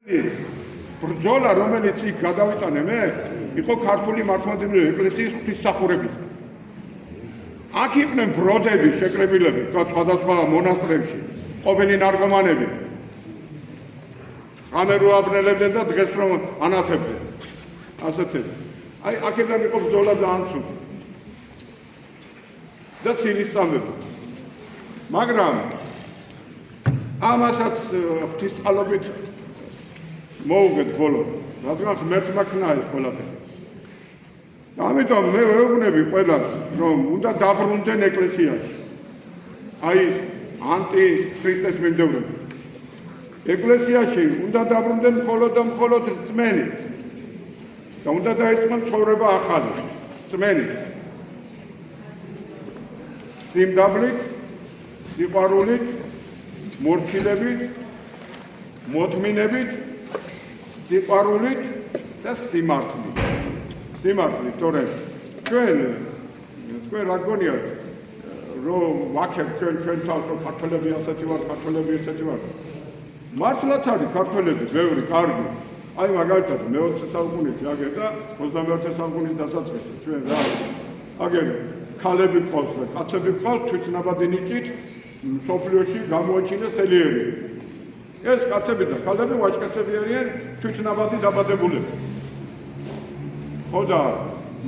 ბრძოლა რომელიც იქ გადავიტანე მე იყო ქართული მართლმადიდებელი ეკლესიის ღვთისმსახურებისგან. აქ იყვნენ ბროდები, შეკრებილები, სხვადასხვა მონასტრებში, ყოფილი ნარკომანები. ამერუ აბნელებდნენ და დღეს რომ ანათებდნენ. ასეთი. აი აქედან იყო ბრძოლა ძალიან ცუდი. და ცილისწამები. მაგრამ ამასაც ღვთისწყალობით მოუგეთ ბოლო, რადგან ღმერთმა ქნა ეს ყველაფერი. ამიტომ მე ვეუბნები ყველას, რომ უნდა დაბრუნდნენ ეკლესიაში. აი ანტიქრისტეს მიმდევრები. ეკლესიაში უნდა დაბრუნდნენ მხოლოდ და მხოლოდ რწმენით. და უნდა დაიწყონ ცხოვრება ახალი, რწმენით. სიმდაბლით, სიყვარულით, მორჩილებით, მოთმინებით, სიყვარულით და სიმართლით. სიმართლით, თორემ ჩვენ რა გონიათ, რომ ვაქებთ ჩვენ თავს, რომ ქართველები ასეთი ვართ, ქართველები ესეთი ვართ. მართლაც არის ქართველები, ბევრი, კარგი. აი მაგალითად მე-20 საუკუნეში აგერ და 21 საუკუნის დასაწყისში ჩვენ რა აგერ ქალები ყავს და კაცები ყავს თვითნაბადი ნიჭით სოფლიოში გამოაჩინეს თელიერი. ეს კაცები და ქალები ვაჟკაცები არიან თვითნაბადი დაბადებულები. ხო და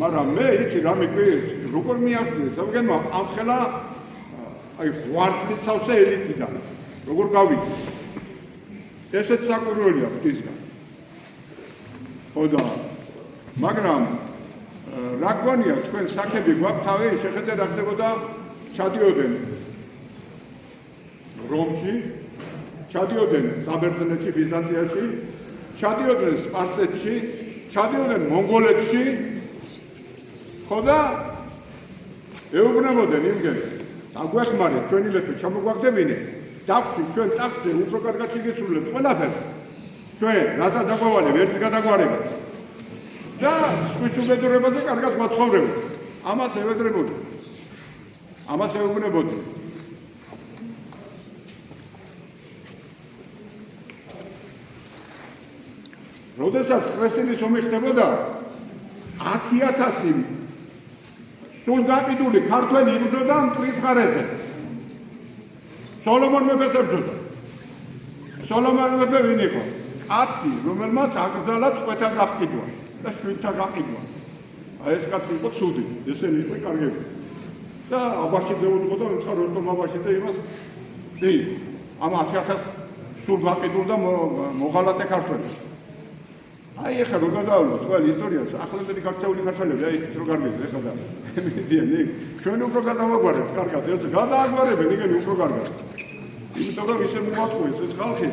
მაგრამ მე იცი რა მიგვიეს, როგორ მიაღწიეს, ამგენმა ამხელა აი ღვართლის სავსე ელიტიდან. როგორ გავიგე? ესეც საკვირველია ღვთისგან. ხო და მაგრამ რა გონია თქვენ საქები გვაქვს თავი შეხედე რა ხდებოდა ჩადიოდნენ რომში, ჩადიოდნენ საბერძნეთში, ბიზანტიაში, ჩადიოდნენ სპარსეთში, ჩადიოდნენ მონღოლეთში. ხო და ეუბნებოდნენ იმგენ აგვეხმარეთ ჩვენი ლეფი ჩამოგვაგდებინე დაფში ჩვენ ტახტზე უფრო კარგად შეგესრულებთ ყველაფერს ჩვენ რასაც დაგვავალე ვერც გადაგვარებას და სხვის უბედურებაზე კარგად ვაცხოვრებთ. ამას ევედრებოდი. ამას ეუბნებოდი. როდესაც კრესინის ომი ხდებოდა 10,000 სულ გაყიდული ქართველი იბრძოდა მტრის ღარეზე. სოლომონ მეფეს ებრძოდა. სოლომონ მეფე ვინ იყო? კაცი, რომელმაც აკრძალა წყვეთა გაყიდვა და შვიდთა გაყიდვა. აი ეს კაცი იყო ცუდი, ესენი იყო კარგები. და აბაშიძე უძღო და მეცხა როსტომ აბაშიძე იმას წინ ამ 10,000 სულ გაყიდულ და მოღალატე ქართველებს. აი ეხლა რო გადავავლოთ ყველ ისტორიას, ახლანდელი გარჩეული ქართველები, აი ეს რო გარბიეთ ეხლა და მედიან იქ ჩვენ უფრო გადავაგვარებთ კარგად, ეს გადააგვარებენ იქნებ უფრო კარგად. იმიტომ რომ ისე მოაწყვეს ეს ხალხი,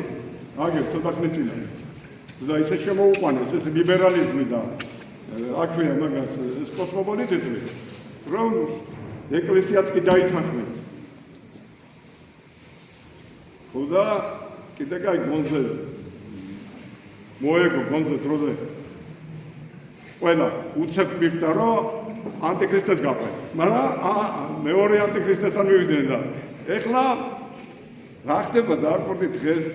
აგერ ცოტა ხნის წინ. და ისე შემოუყვანეს ეს ლიბერალიზმი და აქვეა მაგას ეს კოსმოპოლიტიზმი, რომ ეკლესიაც კი დაითანხმეს. ხო და კიდე კაი გონზე მოეგო გონზე დროზე ყველა უცებ მიხდა რომ ანტიქრისტეს გაყვენ. მაგრამ მეორე ანტიქრისტესთან მივიდნენ და ეხლა რა ხდება დაარკვევით დღეს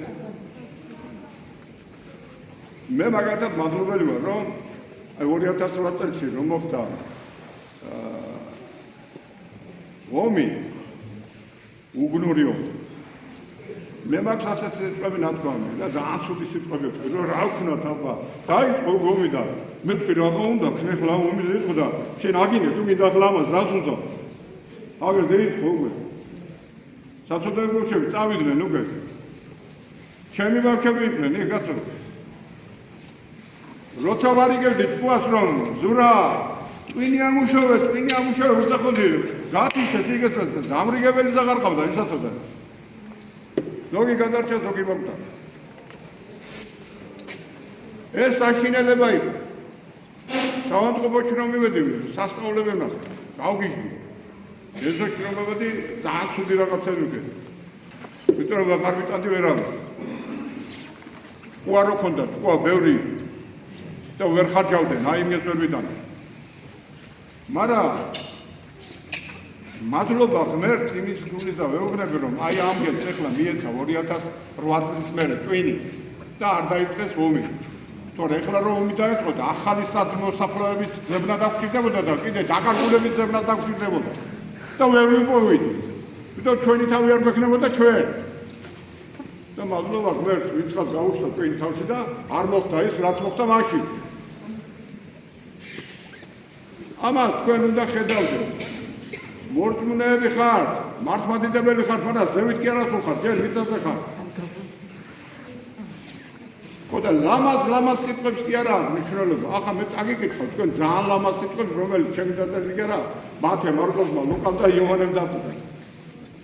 მე მაგათაც მადლობელი ვარ რომ აი 2008 წელს რომ მოხდა ომი უგნური ომი მე მაქვს ასეთ სიტყვები ნათქვამი და ძალიან ცუდი სიტყვები ვთქვი რომ რა ვქნათ აბა დაიწყო ომი და მე ვთქვი რა უნდა ხნეხლა ომი დაიწყო და შენ აგინე თუ მინდა ახლა ამას რას უძო აგერ დაიწყო ომი საცოდებლებში წავიდნენ უკვე ჩემი ბავშვები იყვნენ იქ კაცო როცა ვარიგებდი ჭკუას რომ ზურა ტვინი ამუშავე უცხოდი გათიშეთ იგეცაც დამრიგებელი აღარ ყავდა ისაცოდა ზოგი გადარჩა ზოგი მოგდა ეს საშინელება იყო საავადმყოფოში რომ მივედივი სასწავლებელი ნახე გავგიჟდი ეზო შრომებადი ძალიან ცუდი რაღაცები ვქედი იმიტომ რომ კარბიტანტი ვერ არის ჭკუა რო ქონდა ჭკუა ბევრი და ვერ ხარჯავდნენ აი იმის ვერ ვიტანე მაგრამ მადლობა ღმერთს იმის გულის და ვეუბნები რომ აი ამგეც ეხლა მიეცა 2008 წლის მერე ტვინი და არ დაიწყეს ომი. თორე ეხლა რომ ომი დაიწყო და ახალი მოსახლეობის ძებნა დაგჭირდებოდა და კიდე დაკარგულების ძებნა დაგჭირდებოდა და ვერ ვიპოვიდი. თვითონ ჩვენი თავი არ გვექნებოდა ჩვენ. და მადლობა ღმერთს, ვინც ხალხს გაუშვდა ჩვენი თავში და არ მოხდა ის, რაც მოხდა მაშინ. ამას თქვენ უნდა ხედავდეთ. მორწმუნეები ხართ, მართლმადიდებელი ხართ, მაგრამ ზევით კი არასულ ხართ, ჯერ მიწაზე ხართ. ხოდა ლამაზ სიტყვებს კი არა მნიშვნელობა. ახლა მე წაგიკითხავ, თქვენ ძალიან ლამაზ სიტყვებს, რომელიც ჩემი დაწერილი კი არა, მათე, მარკოსმა, ლუკამ და იოანემ დაწერა.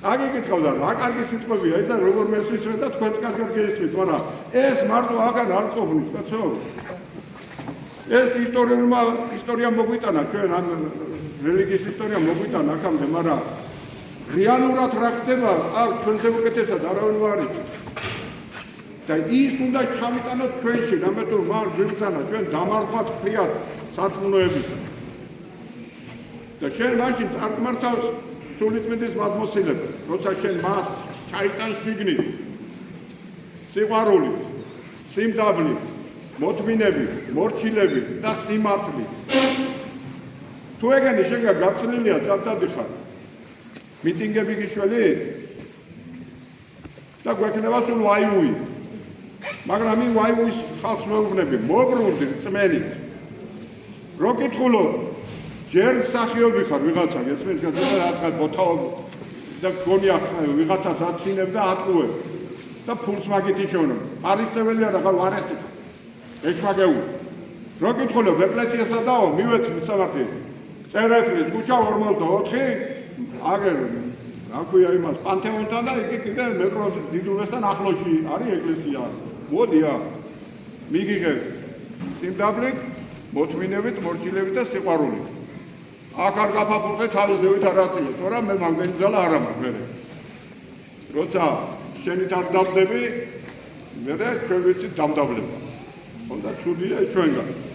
წაგიკითხავ და რა კარგი სიტყვებია ეს და როგორ მესმის და თქვენც კარგად გესმით, მაგრამ ეს მარტო აღარ არ ყოფნის, კაცო. ეს ისტორია მოგვიტანა ჩვენ ამ რელიგიის ისტორია მოგვიტანა აქამდე, მაგრამ რეალურად რა ხდება, არ ჩვენზე უკეთესად არავინ არ იცის. და ის უნდა ჩავიტანოთ ჩვენში, რამე თუ მარ გვიბრძანა ჩვენ დამარხვად ფრიად სარწმუნოებისა. და შენ მაშინ წარგმართავს სულიწმიდის მადმოსილება, როცა შენ მას ჩაიტანს შიგნით სიყვარული, სიმდაბლე, მოთმინები, მორჩილები და სიმართლე. თუ ეგენი შენგან გაცლილია წამტადი ხარ, მიტინგები გიშველი და გვექნება სულ ვაიუი. მაგრამ იმ ვაიუის ხალხს მეუბნები, მოგრუნდი რწმენით. რო კითხულობ, ჯერ მსახიობი ხარ ვიღაცა, გესმის, რაღაცა ბოთაობ და გონია ვიღაცას აცინებ და ატყუებ და ფულს მაგით იშოვნებ. არისეველი არა, ვარ ეს ხარ. ეშმაგეული. რო კითხულობ, ეკლესიასა დაო, მივეცი სამართლი. წერეთლის ქუჩა 44, აგერ რა ქვია იმას, პანთეონთან და იქ კიდე მეტროს დიდუბესთან ახლოში არის ეკლესია. მოდია, მიგიღებ სიმდაბლით, მოთმინებით, მორჩილებით და სიყვარულით. აქ არ გაფაფულყე თავის ზევით არ აწიე, თორემ მე მაგდენი ძალა არ მაქვს მერე. როცა შენით არ დავდები, მერე ჩვენ ვიცით დამდაბლება. ხონდა ცუდია ჩვენგან.